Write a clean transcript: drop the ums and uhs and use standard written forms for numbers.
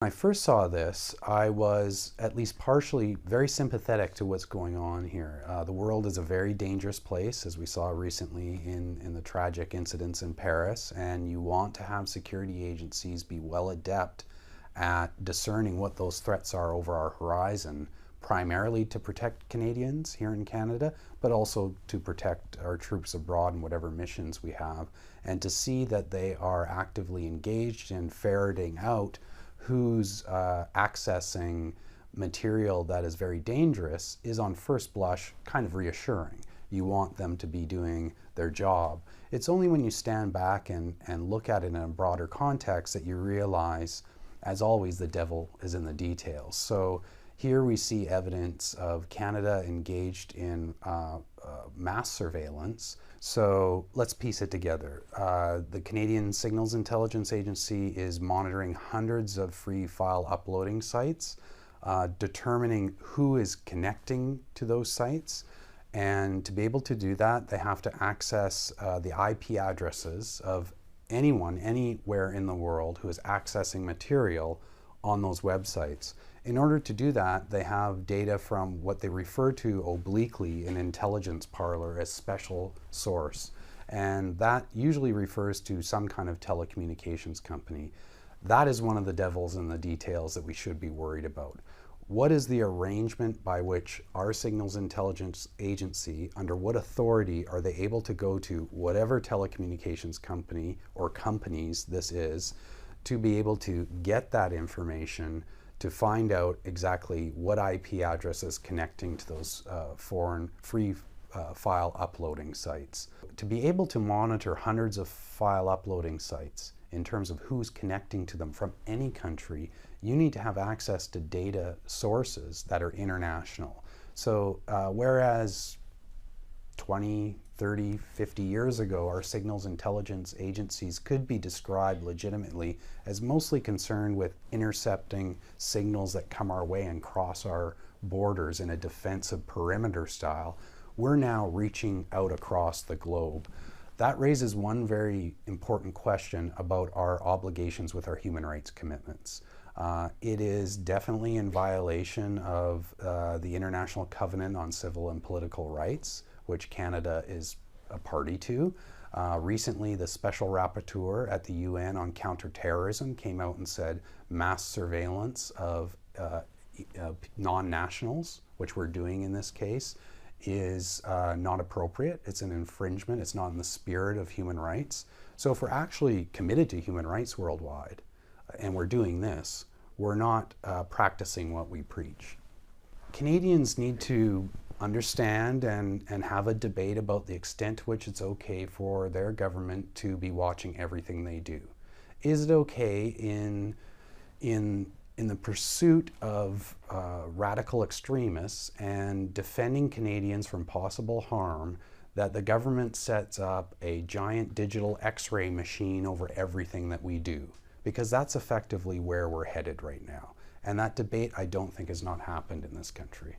When I first saw this, I was at least partially very sympathetic to what's going on here. The world is a very dangerous place, as we saw recently in the tragic incidents in Paris, and you want to have security agencies be well adept at discerning what those threats are over our horizon, primarily to protect Canadians here in Canada, but also to protect our troops abroad in whatever missions we have, and to see that they are actively engaged in ferreting out who's accessing material that is very dangerous is on first blush kind of reassuring. You want them to be doing their job. It's only when you stand back and look at it in a broader context that you realize, as always, the devil is in the details. So here we see evidence of Canada engaged in mass surveillance. So let's piece it together. The Canadian Signals Intelligence Agency is monitoring hundreds of free file uploading sites, determining who is connecting to those sites. And to be able to do that, they have to access the IP addresses of anyone, anywhere in the world who is accessing material on those websites. In order to do that, they have data from what they refer to obliquely in intelligence parlor as special source. And that usually refers to some kind of telecommunications company. That is one of the devils in the details that we should be worried about. What is the arrangement by which our Signals Intelligence Agency, under what authority are they able to go to whatever telecommunications company or companies this is, to be able to get that information, to find out exactly what IP address is connecting to those foreign free file uploading sites. To be able to monitor hundreds of file uploading sites in terms of who's connecting to them from any country, you need to have access to data sources that are international. So whereas 20, 30, 50 years ago, our signals intelligence agencies could be described legitimately as mostly concerned with intercepting signals that come our way and cross our borders in a defensive perimeter style, we're now reaching out across the globe. That raises one very important question about our obligations with our human rights commitments. It is definitely in violation of the International Covenant on Civil and Political Rights, which Canada is a party to. Recently, the Special Rapporteur at the UN on counterterrorism came out and said mass surveillance of non-nationals, which we're doing in this case, is not appropriate. It's an infringement. It's not in the spirit of human rights. So if we're actually committed to human rights worldwide and we're doing this, we're not practicing what we preach. Canadians need to understand and have a debate about the extent to which it's okay for their government to be watching everything they do. Is it okay in the pursuit of radical extremists and defending Canadians from possible harm that the government sets up a giant digital X-ray machine over everything that we do? Because that's effectively where we're headed right now. And that debate, I don't think, has not happened in this country.